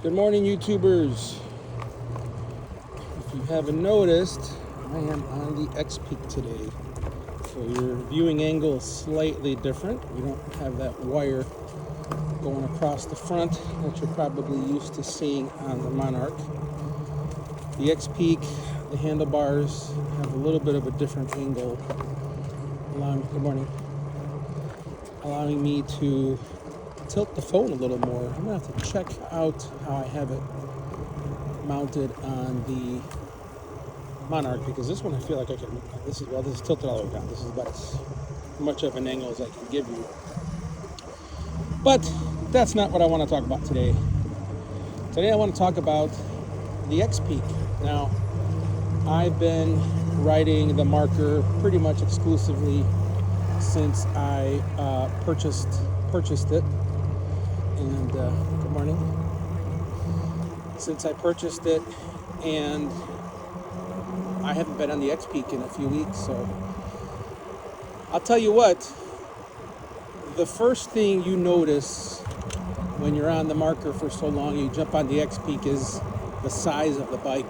Good morning, YouTubers. If you haven't noticed, I am on the XPeak today. So your viewing angle is slightly different. We don't have that wire going across the front that you're probably used to seeing on the Monarch. The XPeak, the handlebars have a little bit of a different angle, allowing me to tilt the phone a little more. I'm gonna have to check out how I have it mounted on the Monarch, because this one I feel like I can. This is tilted all the way down. This is about as much of an angle as I can give you. But that's not what I want to talk about today. Today I want to talk about the XPeak. Now, I've been riding the Marker pretty much exclusively since I purchased it. And good morning. Since I purchased it, and I haven't been on the XPeak in a few weeks, so I'll tell you what, the first thing you notice when you're on the Marker for so long, you jump on the XPeak, is the size of the bike.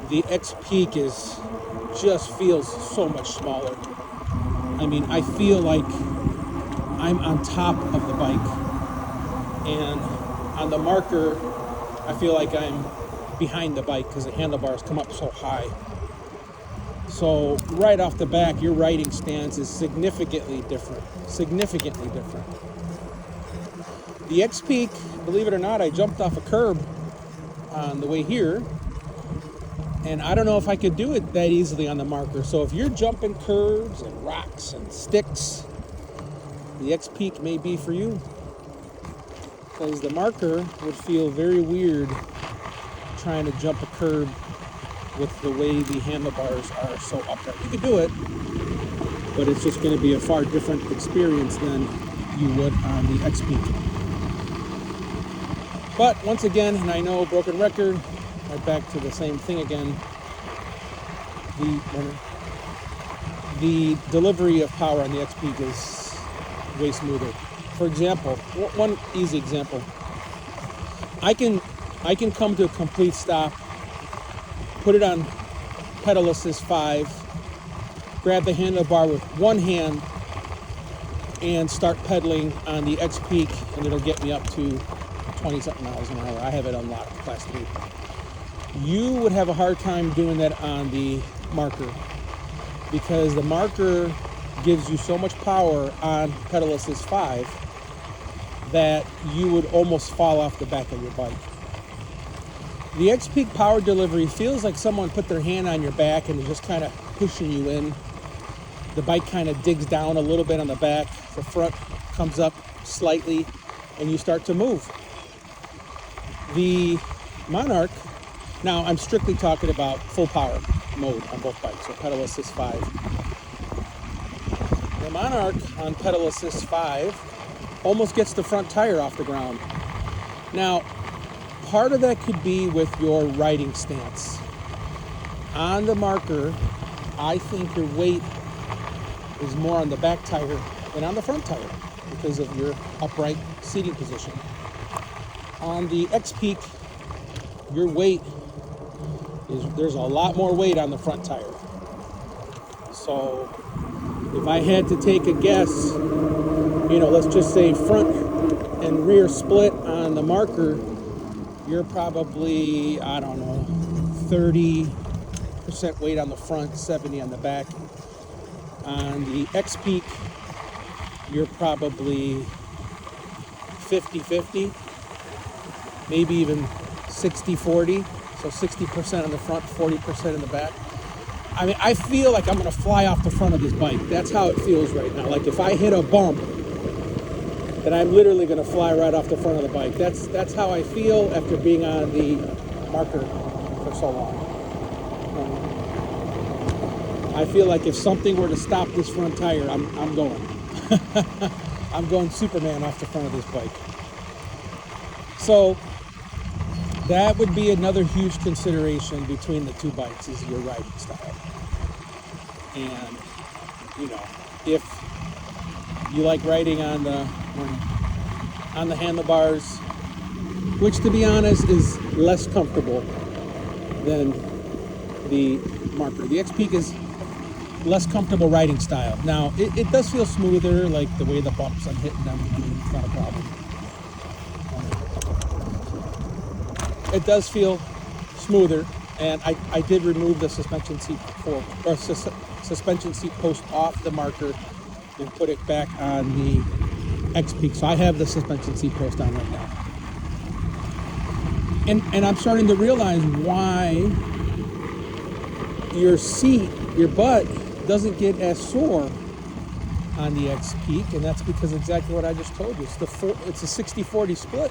The XPeak just feels so much smaller. I mean, I feel like I'm on top of the bike. And on the Marker, I feel like I'm behind the bike because the handlebars come up so high. So right off the back, your riding stance is significantly different. The XPeak, believe it or not, I jumped off a curb on the way here, and I don't know if I could do it that easily on the Marker. So if you're jumping curbs and rocks and sticks, the XPeak may be for you, because the Marker would feel very weird trying to jump a curb with the way the handlebars are so upright. You could do it, but it's just going to be a far different experience than you would on the XPeak. But once again, and I know, broken record, right back to the same thing again, the delivery of power on the XPeak is way smoother. For example, one easy example, I can come to a complete stop, put it on pedal assist 5, grab the handlebar with one hand, and start pedaling on the XPeak, and it'll get me up to 20-something miles an hour. I have it unlocked, class 3. You would have a hard time doing that on the Marker, because the Marker gives you so much power on pedal assist 5 that you would almost fall off the back of your bike. The XPeak power delivery feels like someone put their hand on your back and is just kind of pushing you in. The bike kind of digs down a little bit on the back, the front comes up slightly, and you start to move. The Monarch, now I'm strictly talking about full power mode on both bikes, so pedal assist 5. The Monarch on pedal assist 5 almost gets the front tire off the ground. Now, part of that could be with your riding stance. On the Marker, I think your weight is more on the back tire than on the front tire because of your upright seating position. On the XPeak, your weight there's a lot more weight on the front tire. So if I had to take a guess, let's just say front and rear split on the Marker, you're probably, 30% weight on the front, 70 on the back. On the XPeak, you're probably 50-50, maybe even 60-40. So 60% on the front, 40% in the back. I mean, I feel like I'm going to fly off the front of this bike. That's how it feels right now. Like if I hit a bump, then I'm literally going to fly right off the front of the bike. That's how I feel after being on the Marker for so long. I feel like if something were to stop this front tire, I'm going. I'm going Superman off the front of this bike. So that would be another huge consideration between the two bikes, is your riding style. And, if you like riding on the handlebars, which to be honest is less comfortable than the Marker. The XPeak is less comfortable riding style. Now, it does feel smoother, like the way the bumps I'm hitting them, it's not a problem. It does feel smoother, and I did remove the suspension seat suspension seat post off the Marker and put it back on the XPeak. So I have the suspension seat post on right now. And I'm starting to realize why your seat, your butt, doesn't get as sore on the XPeak, and that's because exactly what I just told you. It's a 60-40 split.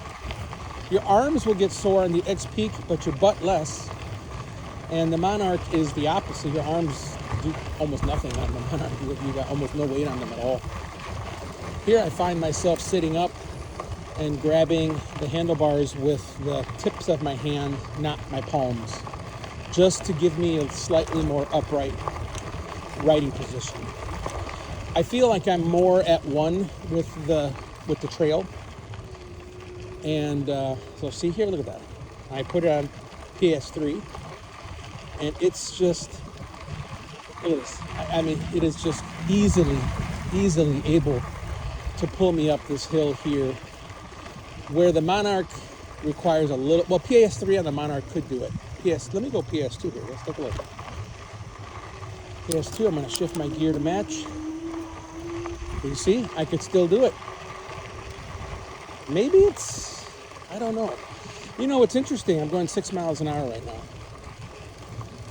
Your arms will get sore on the XPeak, but your butt less. And the Monarch is the opposite. Your arms do almost nothing on the Monarch. You got almost no weight on them at all. Here I find myself sitting up and grabbing the handlebars with the tips of my hand, not my palms, just to give me a slightly more upright riding position. I feel like I'm more at one with the trail. And so see here, look at that. I put it on PS3, and it's just, look at this. I mean, it is just easily able to pull me up this hill here, where the Monarch requires a little, well, PS3 on the Monarch could do it. Let me go PS2 here. Let's take a look. PS2, I'm going to shift my gear to match. You see, I could still do it. Maybe it's, I don't know. You know, it's interesting. I'm going 6 miles an hour right now.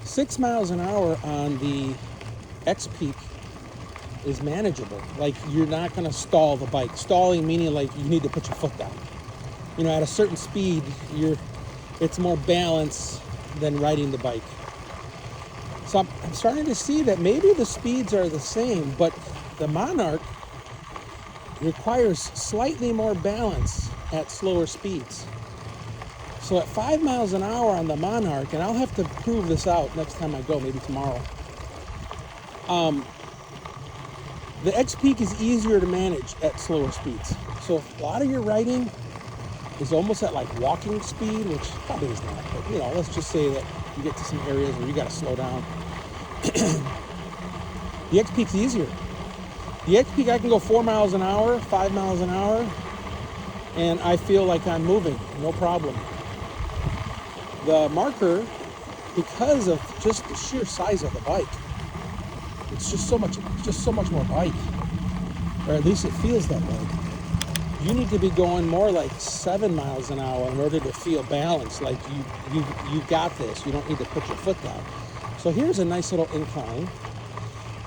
6 miles an hour on the XPeak is manageable. Like, you're not going to stall the bike. Stalling meaning like you need to put your foot down. You know, at a certain speed, it's more balance than riding the bike. So I'm starting to see that maybe the speeds are the same, but the Monarch requires slightly more balance at slower speeds. So at 5 miles an hour on the Monarch, and I'll have to prove this out next time I go, maybe tomorrow. The XPeak is easier to manage at slower speeds. So if a lot of your riding is almost at like walking speed, which probably is not, but you know, let's just say that you get to some areas where you got to slow down. The XPeak's easier. The XPeak, I can go 4 miles an hour, 5 miles an hour, and I feel like I'm moving, no problem. The Marker, because of just the sheer size of the bike, it's just so much more bike, or at least it feels that way. You need to be going more like 7 miles an hour in order to feel balanced, like you got this. You don't need to put your foot down. So here's a nice little incline,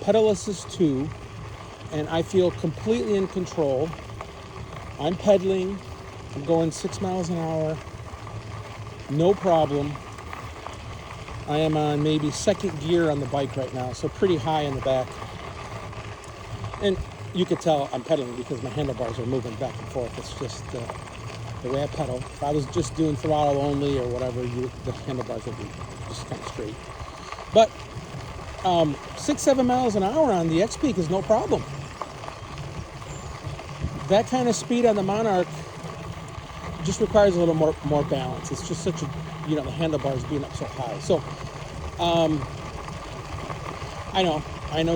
pedal assist 2, and I feel completely in control. I'm pedaling, I'm going 6 miles an hour, no problem. I am on maybe second gear on the bike right now, so pretty high in the back. And you could tell I'm pedaling because my handlebars are moving back and forth. It's just the way I pedal. If I was just doing throttle only or whatever, the handlebars would be just kind of straight. But 6-7 miles an hour on the XPeak is no problem. That kind of speed on the Monarch just requires a little more balance. It's just such a, you know, the handlebars being up so high. So I know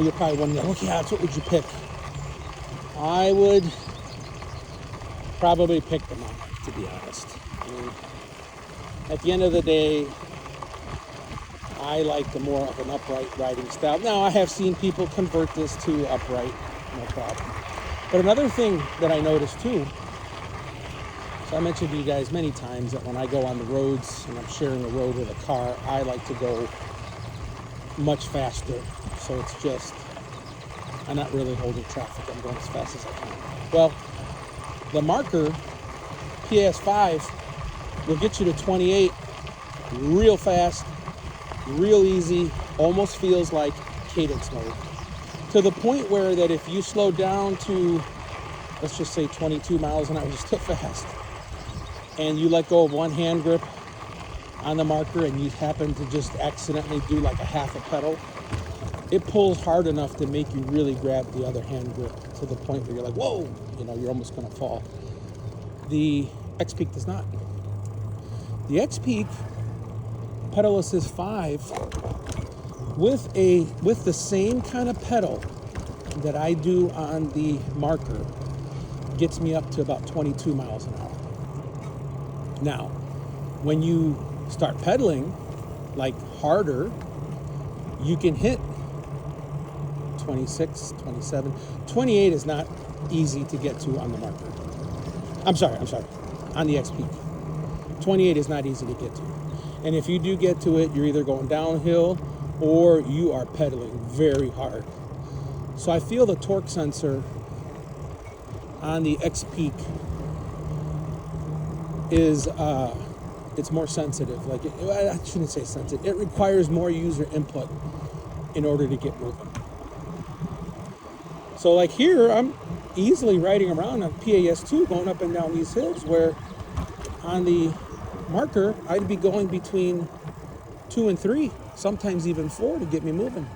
you're probably wondering, okay, Alex, what would you pick? I would probably pick the Monarch, to be honest. I mean, at the end of the day, I like the more of an upright riding style. Now, I have seen people convert this to upright, no problem. But another thing that I noticed too, so I mentioned to you guys many times that when I go on the roads and I'm sharing a road with a car, I like to go much faster. So it's just, I'm not really holding traffic. I'm going as fast as I can. Well, the Marker PS5 will get you to 28 real fast, real easy, almost feels like cadence mode. To the point where that if you slow down to, let's just say 22 miles an hour, which is still fast, and you let go of one hand grip on the Marker and you happen to just accidentally do like a half a pedal, it pulls hard enough to make you really grab the other hand grip to the point where you're like, whoa, you know, you're almost going to fall. The XPeak does not. The XPeak pedal assist 5 with the same kind of pedal that I do on the Marker gets me up to about 22 miles an hour. Now, when you start pedaling like harder, you can hit 26, 27. 28 is not easy to get to on the Marker. I'm sorry, on the XPeak. 28 is not easy to get to. And if you do get to it, you're either going downhill or you are pedaling very hard. So I feel the torque sensor on the XPeak is it's more sensitive. Like I shouldn't say sensitive. It requires more user input in order to get moving. So like here, I'm easily riding around on PAS2 going up and down these hills, where on the Marker, I'd be going between 2 and 3, sometimes even 4 to get me moving.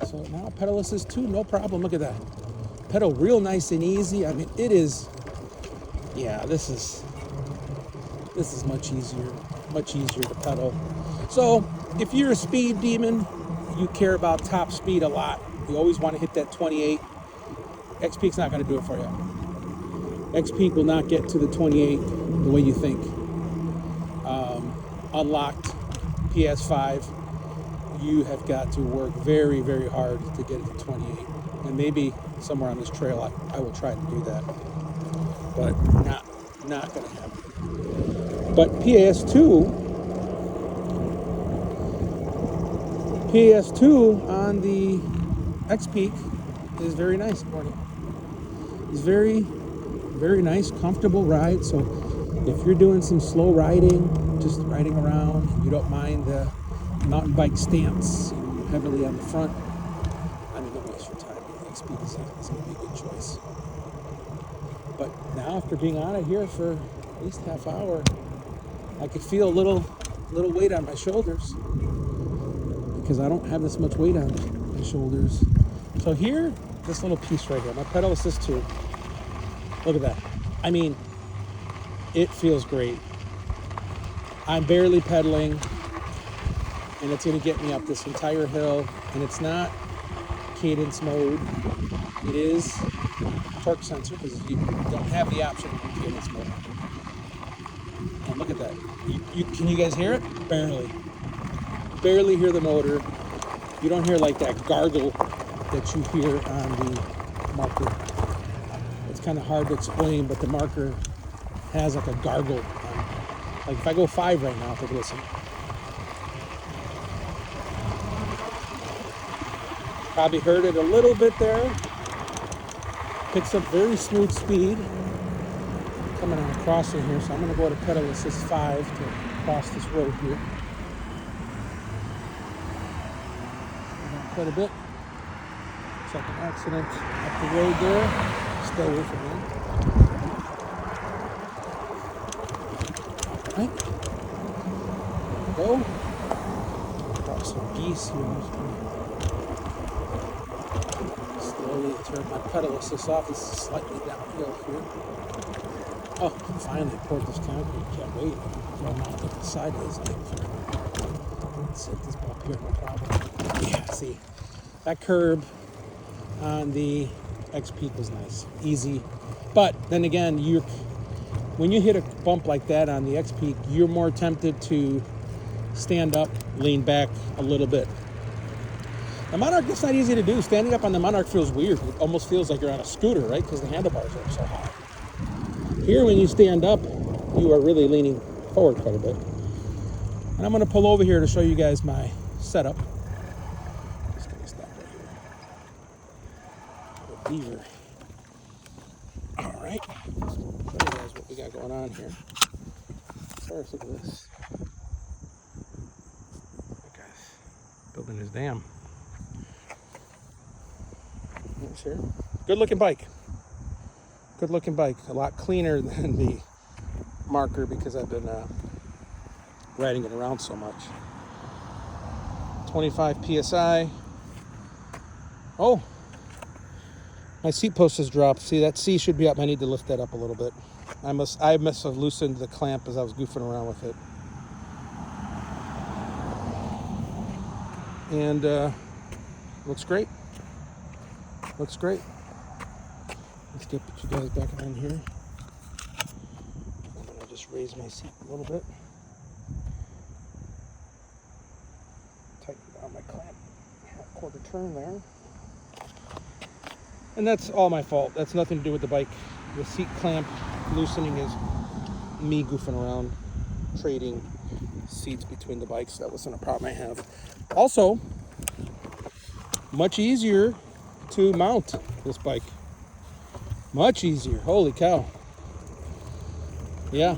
So now pedal assist 2, no problem. Look at that. Pedal real nice and easy. I mean, it is, yeah, this is much easier to pedal. So if you're a speed demon, you care about top speed a lot, you always want to hit that 28. XPeak's not going to do it for you. XPeak will not get to the 28 the way you think. Unlocked PS5, you have got to work very, very hard to get it to 28. And maybe somewhere on this trail I will try to do that. But not going to happen. But PS2 on the XPeak is very nice. It's very, very nice, comfortable ride. So if you're doing some slow riding, just riding around, you don't mind the mountain bike stance heavily on the front, I mean, don't waste your time. The XPeak is going to be a good choice. But now, after being on it here for at least half hour, I could feel a little weight on my shoulders, because I don't have this much weight on my shoulders. So here, this little piece right here, my pedal assist 2. Look at that. I mean, it feels great. I'm barely pedaling, and it's going to get me up this entire hill, and it's not cadence mode. It is torque sensor, because you don't have the option of cadence mode. And look at that. Can you guys hear it? Barely hear the motor. You don't hear like that gargle that you hear on the Marker. It's kind of hard to explain, but the Marker has like a gargle. Like if I go 5 right now, take a listen. Probably heard it a little bit there. Picks up very smooth speed. Coming on a crossing here, so I'm going to go to pedal assist 5 to cross this road here. Quite a bit. Second accident up the road there. Stay away from me. All right. There we go. Got some geese here. Slowly turn my pedal assist off. This is slightly downhill here. Oh, finally poured this concrete. Can't wait. Throw them out the sideways. Let's set this up here, no problem. Yeah, see, that curb on the XPeak was nice, easy. But then again, when you hit a bump like that on the XPeak, you're more tempted to stand up, lean back a little bit. The Monarch, it's not easy to do. Standing up on the Monarch feels weird. It almost feels like you're on a scooter, right? Because the handlebars are so high. Here, when you stand up, you are really leaning forward quite a bit. And I'm going to pull over here to show you guys my setup. Just going to stop right here. The beaver. All right. Show you guys what we got going on here. First, look at this. That guy's building his dam. Sure. Good looking bike. Good looking bike. A lot cleaner than the Marker, because I've been riding it around so much. 25 PSI. Oh, My seat post has dropped. See, that C should be up. I need to lift that up a little bit. I must have loosened the clamp as I was goofing around with it. And looks great. Looks great. Let's get you guys back on here. I'm gonna just raise my seat a little bit. Tighten down my clamp. Half-quarter turn there. And that's all my fault. That's nothing to do with the bike. The seat clamp loosening is me goofing around, trading seats between the bikes. That wasn't a problem I have. Also, much easier to mount this bike. Much easier. Holy cow. Yeah.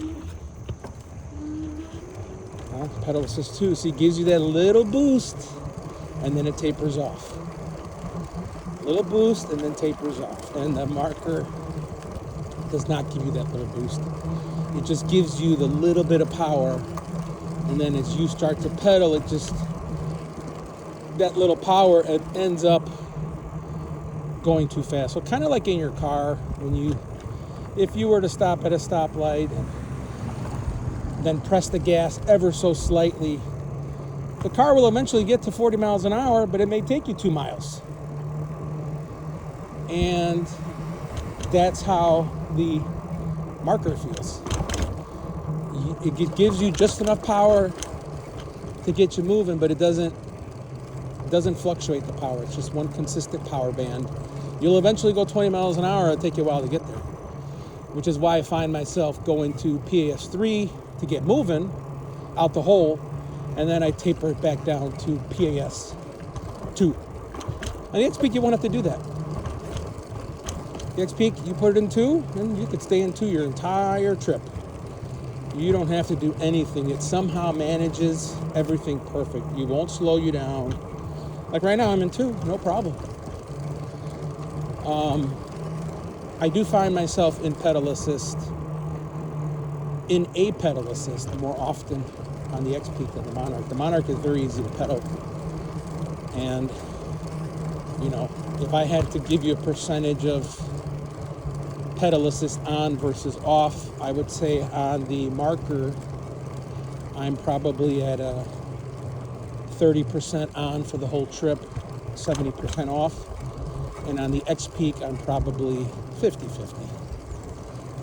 Well, pedal assist too. See, it gives you that little boost and then it tapers off. Little boost and then tapers off. And the Marker does not give you that little boost. It just gives you the little bit of power. And then as you start to pedal, it just, that little power, it ends up going too fast. So kind of like in your car, if you were to stop at a stoplight and then press the gas ever so slightly, the car will eventually get to 40 miles an hour, but it may take you 2 miles. And that's how the Marker feels. It gives you just enough power to get you moving, but it doesn't fluctuate the power. It's just one consistent power band. You'll eventually go 20 miles an hour. It'll take you a while to get there, which is why I find myself going to PAS3 to get moving out the hole, and then I taper it back down to PAS2. On the XPeak, you won't have to do that. The XPeak, you put it in 2, and you could stay in 2 your entire trip. You don't have to do anything. It somehow manages everything perfect. You won't slow you down. Like right now, I'm in 2, no problem. I do find myself in pedal assist, in a pedal assist more often on the XPeak than the Monarch. The Monarch is very easy to pedal. And, you know, if I had to give you a percentage of pedal assist on versus off, I would say on the Marker, I'm probably at a 30% on for the whole trip, 70% off. And on the XPeak, I'm probably 50-50.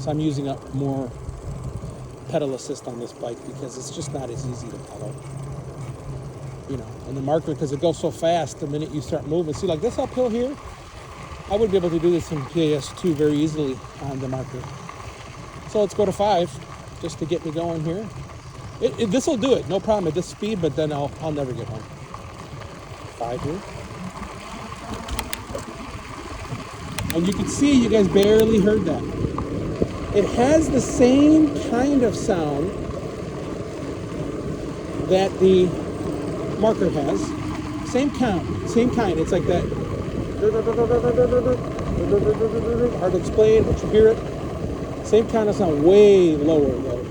So I'm using up more pedal assist on this bike because it's just not as easy to pedal. You know, and the Marker, because it goes so fast the minute you start moving. See, like this uphill here, I would be able to do this in PAS2 very easily on the Marker. So let's go to 5 just to get me going here. This will do it, no problem at this speed, but then I'll never get home. 5 here. And you can see, you guys barely heard that. It has the same kind of sound that the Marker has. Same kind. It's like that. Hard to explain, but you hear it. Same kind of sound, way lower though.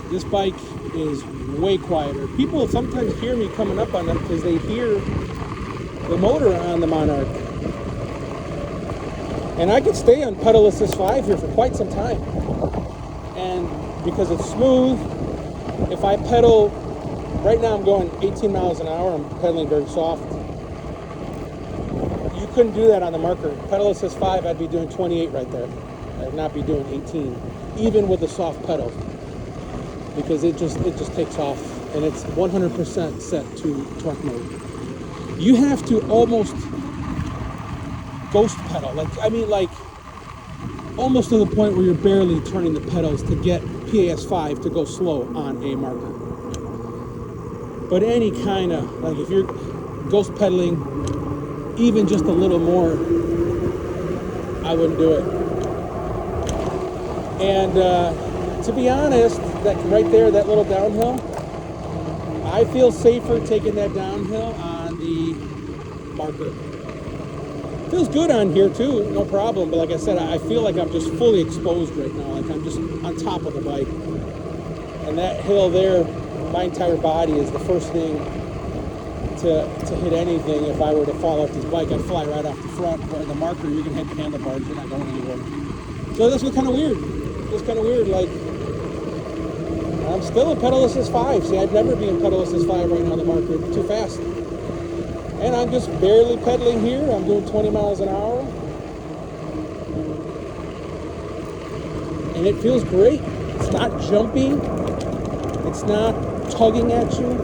This bike is way quieter. People sometimes hear me coming up on them because they hear the motor on the Monarch. And I could stay on pedal assist 5 here for quite some time. And because it's smooth, if I pedal, right now I'm going 18 miles an hour, I'm pedaling very soft. You couldn't do that on the Marker. Pedal assist 5, I'd be doing 28 right there. I'd not be doing 18, even with a soft pedal. Because it just takes off, and it's 100% set to torque mode. You have to almost ghost pedal, like almost to the point where you're barely turning the pedals to get PAS5 to go slow on a Marker. But any kind of, like if you're ghost pedaling even just a little more, I wouldn't do it. And to be honest, that right there, that little downhill, I feel safer taking that downhill on the Marker. Feels good on here too, no problem. But like I said, I feel like I'm just fully exposed right now. Like I'm just on top of the bike. And that hill there, my entire body is the first thing to hit anything. If I were to fall off this bike, I'd fly right off the front. Where the marker, you can hit the handlebars, you're not going anywhere. So this was kind of weird. It was kind of weird. Like, I'm still in pedal assist 5. See, I'd never be in pedal assist 5 right now on the marker. Too fast. And I'm just barely pedaling here. I'm doing 20 miles an hour. And it feels great. It's not jumpy. It's not tugging at you.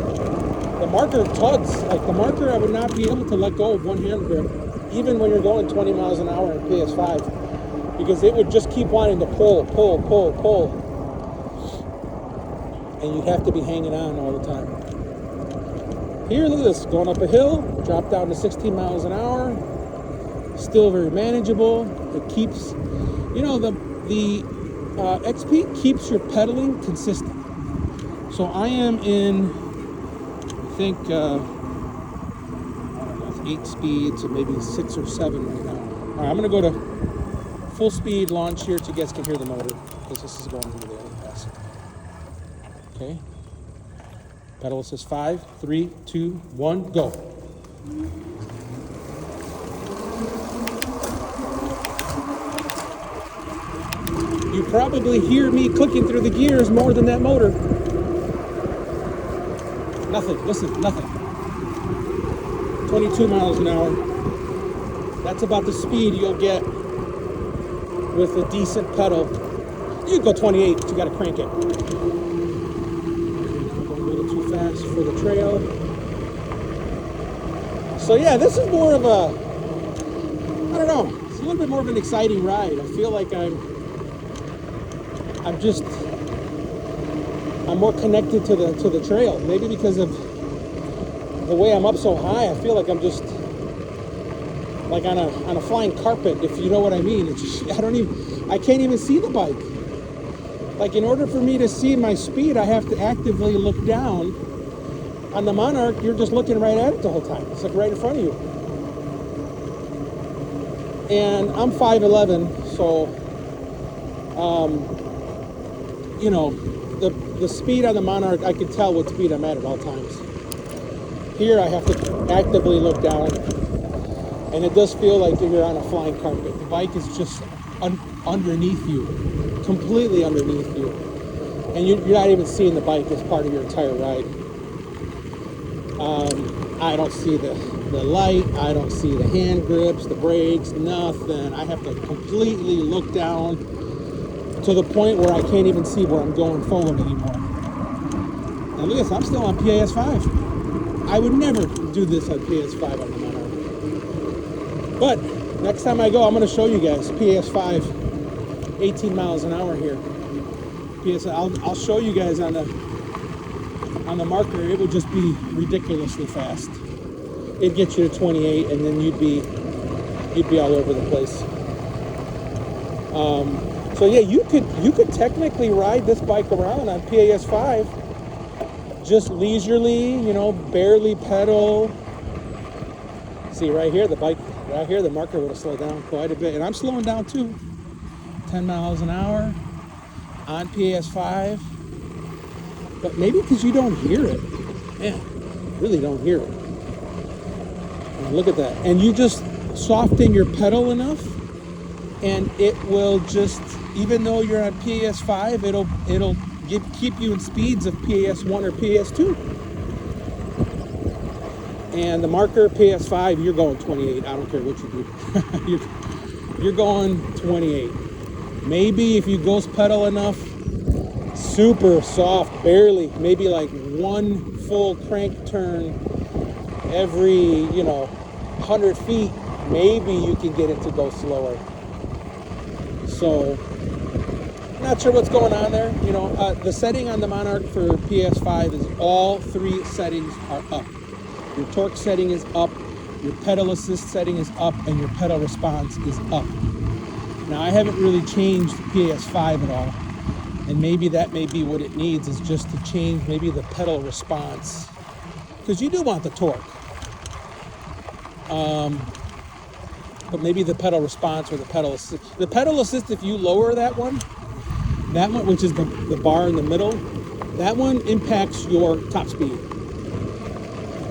The marker tugs. Like the marker, I would not be able to let go of one hand grip, even when you're going 20 miles an hour in PS5, because it would just keep wanting to pull. And you'd have to be hanging on all the time. Here, look at this, going up a hill, drop down to 16 miles an hour, still very manageable. It keeps, you know, the XP keeps your pedaling consistent. So I am in, I think, I don't know, 8 speed to maybe 6 or 7 right now. All right, I'm gonna go to full speed launch here so you guys can hear the motor, because this is going into the underpass. Okay. Pedal assist 5, 3, 2, 1, go. You probably hear me clicking through the gears more than that motor. Nothing, listen, nothing. 22 miles an hour. That's about the speed you'll get with a decent pedal. You can go 28, but you gotta crank it. Fast for the trail. So yeah, this is more of a, I don't know, it's a little bit more of an exciting ride. I feel like I'm more connected to the trail. Maybe because of the way I'm up so high, I feel like I'm just like on a flying carpet, if you know what I mean. It's just, I can't even see the bike. Like, in order for me to see my speed, I have to actively look down. On the Monarch, you're just looking right at it the whole time. It's like right in front of you. And I'm 5'11", so, you know, the speed on the Monarch, I can tell what speed I'm at all times. Here, I have to actively look down, and it does feel like you're on a flying carpet. The bike is just underneath you. Completely underneath you, and you're not even seeing the bike as part of your entire ride. I don't see the light, I don't see the hand grips, the brakes, nothing. I have to completely look down to the point where I can't even see where I'm going forward anymore. And look at this, I'm still on PS5. I would never do this on PS5 on the Monarch. But next time I go, I'm going to show you guys PS5. 18 miles an hour here. I'll show you guys on the marker. It would just be ridiculously fast. It'd get you to 28, and then you'd be all over the place. So yeah, you could technically ride this bike around on PS5, just leisurely, you know, barely pedal. See right here, the marker would have slowed down quite a bit, and I'm slowing down too. 10 miles an hour on PS5, but maybe because you don't hear it. Man, really don't hear it. And look at that. And you just soften your pedal enough, and it will just, even though you're on PS5, it'll keep you in speeds of PS1 or PS2. And the marker PS5, you're going 28. I don't care what you do. you're going 28. Maybe if you ghost pedal enough, super soft, barely, maybe like one full crank turn every, 100 feet, maybe you can get it to go slower. So, not sure what's going on there. The setting on the Monarch for PS5 is all 3 settings are up. Your torque setting is up, your pedal assist setting is up, and your pedal response is up. Now, I haven't really changed PS5 at all, and maybe that may be what it needs, is just to change maybe the pedal response, because you do want the torque. But maybe the pedal response or the pedal assist. The pedal assist, if you lower that one, which is the bar in the middle, that one impacts your top speed.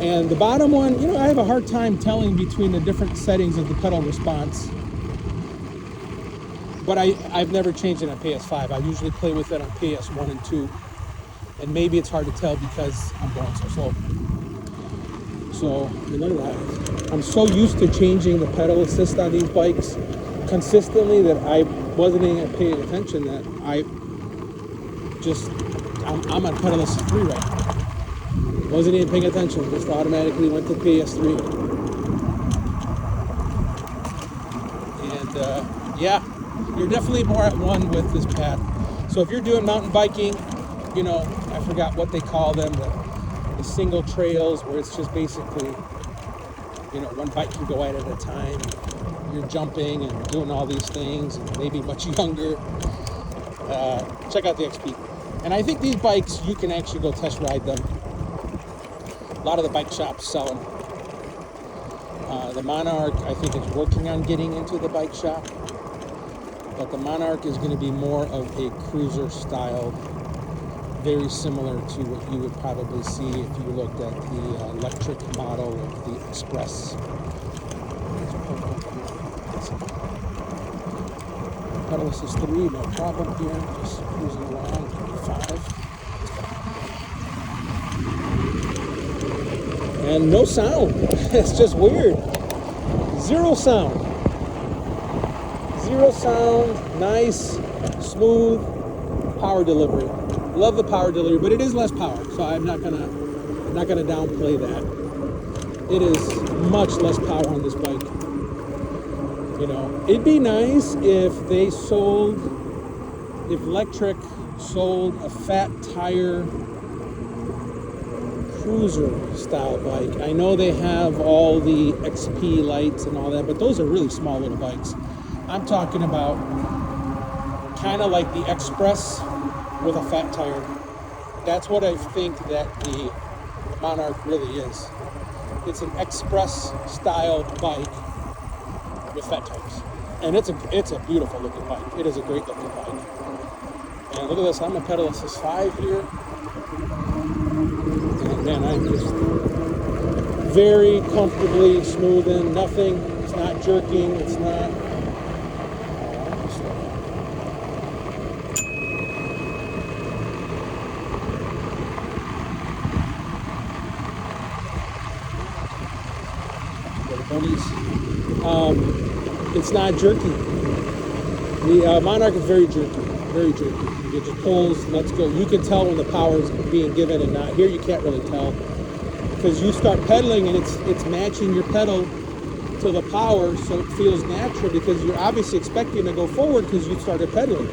And the bottom one, you know, I have a hard time telling between the different settings of the pedal response. But I've never changed it on PS5. I usually play with it on PS1 and 2. And maybe it's hard to tell because I'm going so slow. So, look at that. I'm so used to changing the pedal assist on these bikes consistently that I wasn't even paying attention that I'm on pedal assist 3 right now. Wasn't even paying attention, just automatically went to PS3. And yeah, you're definitely more at one with this pad. So if you're doing mountain biking, you know, I forgot what they call them, the single trails where it's just basically, you know, one bike can go at it at a time. You're jumping and doing all these things, and maybe much younger. Check out the XP. And I think these bikes, you can actually go test ride them. A lot of the bike shops sell them. The Monarch, I think, is working on getting into the bike shop. But the Monarch is going to be more of a cruiser style, very similar to what you would probably see if you looked at the Lectric model of the Express. Pedal assist 3, no problem here, just cruising along, 5. And no sound, it's just weird. Zero sound. Zero sound, nice, smooth power delivery. Love the power delivery, but it is less power, so I'm not gonna downplay that. It is much less power on this bike. You know, it'd be nice if Lectric sold a fat tire cruiser style bike. I know they have all the XP lights and all that, but those are really small little bikes. I'm talking about kind of like the Express with a fat tire. That's what I think that the Monarch really is. It's an Express style bike with fat tires. And it's a beautiful looking bike. It is a great looking bike. And look at this, I'm a pedal assist 5 here. And man, I'm just very comfortably smoothing, nothing, it's not jerking, it's not. It's not jerky. The Monarch is very jerky, very jerky. It just pulls, lets go. You can tell when the power is being given and not. Here you can't really tell because you start pedaling and it's matching your pedal to the power, so it feels natural because you're obviously expecting to go forward because you started pedaling.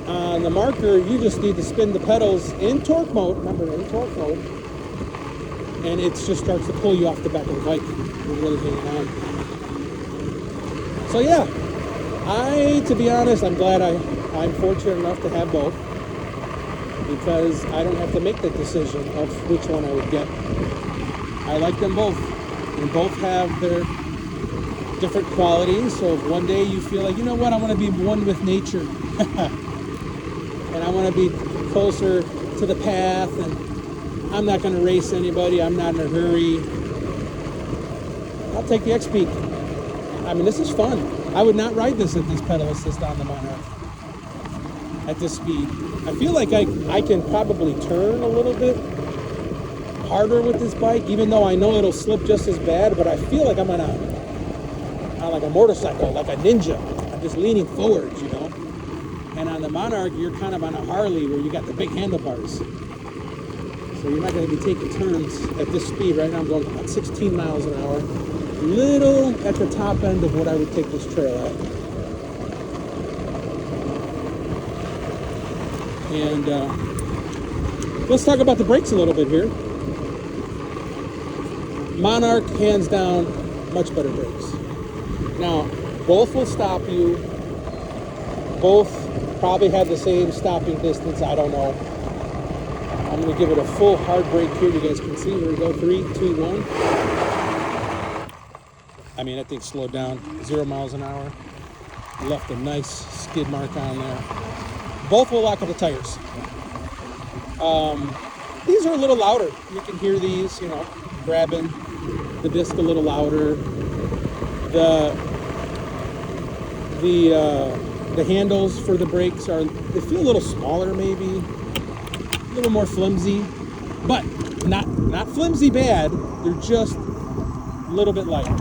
On the Marker, you just need to spin the pedals in torque mode. Remember, in torque mode. And it just starts to pull you off the back of the bike. You're really hanging on. So yeah, to be honest, I'm glad I'm fortunate enough to have both because I don't have to make the decision of which one I would get. I like them both. And both have their different qualities. So if one day you feel like, you know what, I want to be one with nature. And I want to be closer to the path and I'm not going to race anybody. I'm not in a hurry. I'll take the XPeak. I mean, this is fun. I would not ride this at this pedal assist on the Monarch at this speed. I feel like I can probably turn a little bit harder with this bike, even though I know it'll slip just as bad, but I feel like I'm on like a motorcycle, like a ninja. I'm just leaning forwards, you know? And on the Monarch, you're kind of on a Harley where you got the big handlebars. So you're not going to be taking turns at this speed. Right now I'm going about 16 miles an hour. Little at the top end of what I would take this trail at. And let's talk about the brakes a little bit here. Monarch, hands down, much better brakes. Now, both will stop you. Both probably have the same stopping distance. I don't know. I'm going to give it a full hard brake here. You guys can see. Here we go. 3, 2, 1. I mean, that thing slowed down 0 miles an hour. Left a nice skid mark on there. Both will lock up the tires. these are a little louder. You can hear these, you know, grabbing the disc a little louder. The handles for the brakes they feel a little smaller, maybe a little more flimsy, but not flimsy bad. They're just a little bit lighter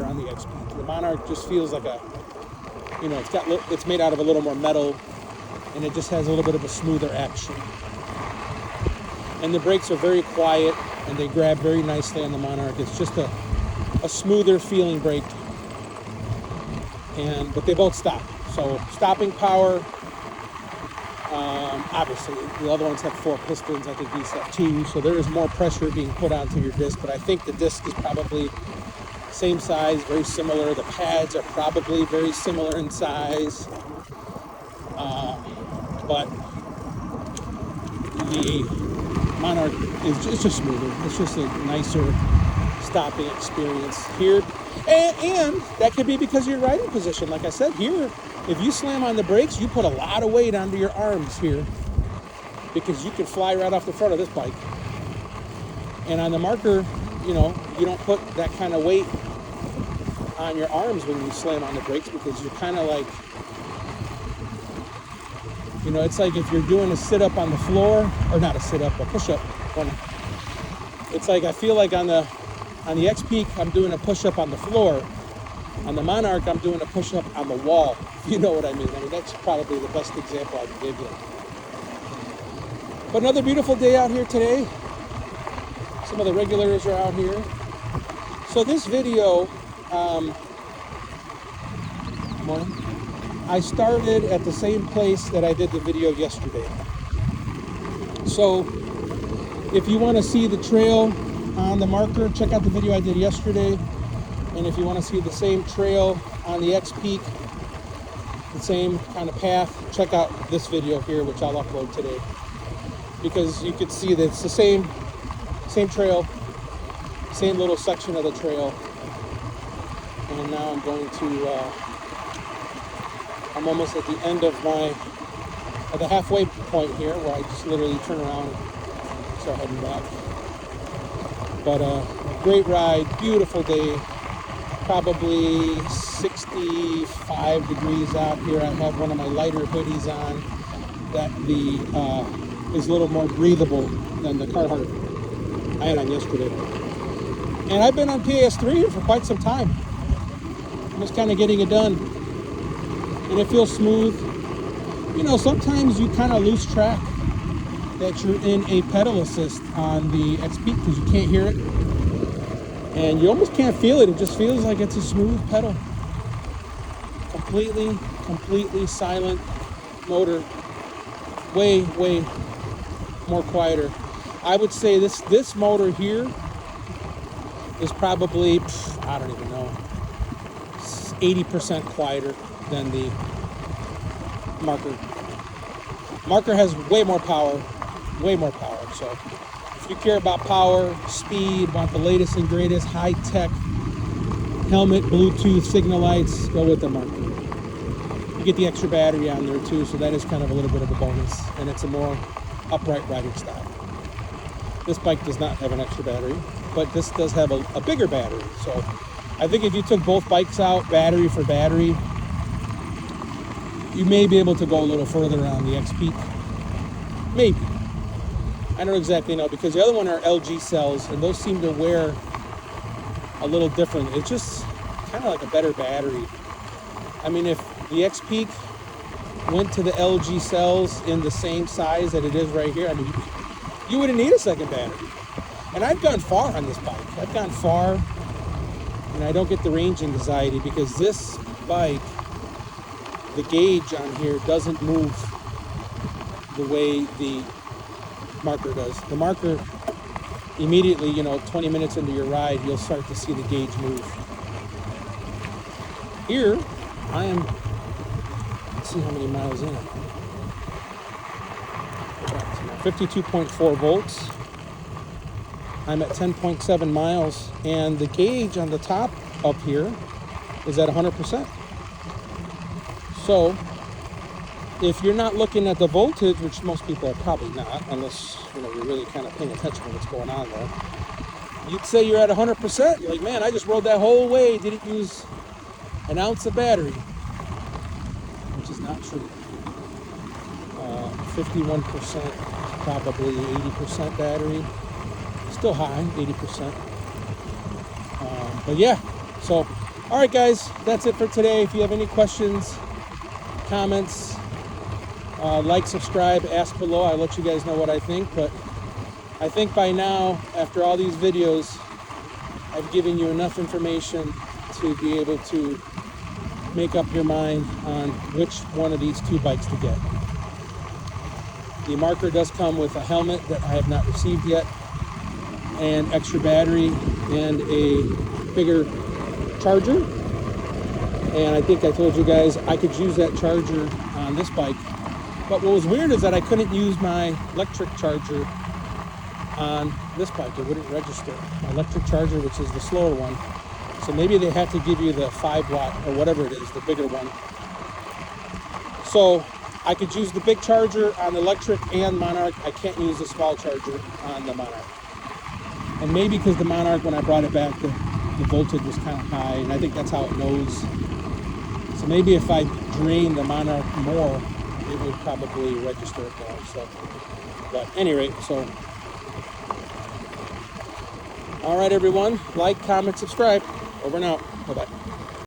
on the XPeak. The Monarch just feels like it's made out of a little more metal, and it just has a little bit of a smoother action. And the brakes are very quiet, and they grab very nicely on the Monarch. It's just a smoother feeling brake. But they both stop. So stopping power, obviously the other ones have 4 pistons. I think these have 2. So there is more pressure being put onto your disc. But I think the disc is probably same size, very similar. The pads are probably very similar in size. But the Monarch is just smoother. It's just a nicer stopping experience here. And that could be because of your riding position. Like I said, here, if you slam on the brakes, you put a lot of weight onto your arms here, because you can fly right off the front of this bike. And on the Marker, you know, you don't put that kind of weight on your arms when you slam on the brakes, because you're kind of like, you know, it's like if you're doing a sit-up on the floor, or not a sit-up, a push-up. It's like, I feel like on the XPeak, I'm doing a push-up on the floor. On the Monarch, I'm doing a push-up on the wall. You know what I mean? That's probably the best example I can give you. But another beautiful day out here today. Some of the regulars are out here. So this video, morning, I started at the same place that I did the video yesterday. So if you want to see the trail on the Marker, check out the video I did yesterday. And if you want to see the same trail on the XPeak, the same kind of path, check out this video here, which I'll upload today. Because you could see that it's the same trail, same little section of the trail. And now I'm going to, I'm almost at the end of the halfway point here, where I just literally turn around and start heading back. But great ride, beautiful day, probably 65 degrees out here. I have one of my lighter hoodies on that is a little more breathable than the Carhartt I had on yesterday. And I've been on PS3 for quite some time. I'm just kind of getting it done. And it feels smooth. You know, sometimes you kind of lose track that you're in a pedal assist on the XPeak because you can't hear it. And you almost can't feel it. It just feels like it's a smooth pedal. Completely silent motor. Way more quieter. I would say this motor here is probably, I don't even know, 80% quieter than the Marker. Marker has way more power. So if you care about power, speed, want the latest and greatest high-tech helmet, Bluetooth, signal lights, go with the Marker. You get the extra battery on there too, so that is kind of a little bit of a bonus, and it's a more upright riding style. This bike does not have an extra battery, but this does have a bigger battery. So I think if you took both bikes out, battery for battery, you may be able to go a little further on the XPeak. Maybe. I don't exactly know, because the other one are LG cells, and those seem to wear a little different. It's just kind of like a better battery. I mean, if the XPeak went to the LG cells in the same size that it is right here, I mean, you wouldn't need a second battery. And I've gone far on this bike. I've gone far, and I don't get the range anxiety, because this bike, the gauge on here doesn't move the way the Marker does. The Marker, immediately, 20 minutes into your ride, you'll start to see the gauge move. Here, I am, let's see how many miles in. 52.4 volts. I'm at 10.7 miles, and the gauge on the top up here is at 100%. So, if you're not looking at the voltage, which most people are probably not, unless you're really kind of paying attention to what's going on there, you'd say you're at 100%. You're like, man, I just rode that whole way, didn't use an ounce of battery, which is not true. 51%, probably 80% battery. Still high, 80%. But yeah, so, all right, guys, that's it for today. If you have any questions, comments, like, subscribe, ask below. I'll let you guys know what I think. But I think by now, after all these videos, I've given you enough information to be able to make up your mind on which one of these two bikes to get. The Marker does come with a helmet that I have not received yet, and extra battery, and a bigger charger. And I think I told you guys I could use that charger on this bike. But what was weird is that I couldn't use my electric charger on this bike. It wouldn't register. My electric charger, which is the slower one. So maybe they had to give you the 5 watt or whatever it is, the bigger one. So I could use the big charger on the electric and Monarch. I can't use the small charger on the Monarch. And maybe because the Monarch, when I brought it back, the voltage was kind of high, and I think that's how it knows. So maybe if I drain the Monarch more, it would probably register it more. So, but at any rate, so. All right, everyone, like, comment, subscribe. Over and out. Bye-bye.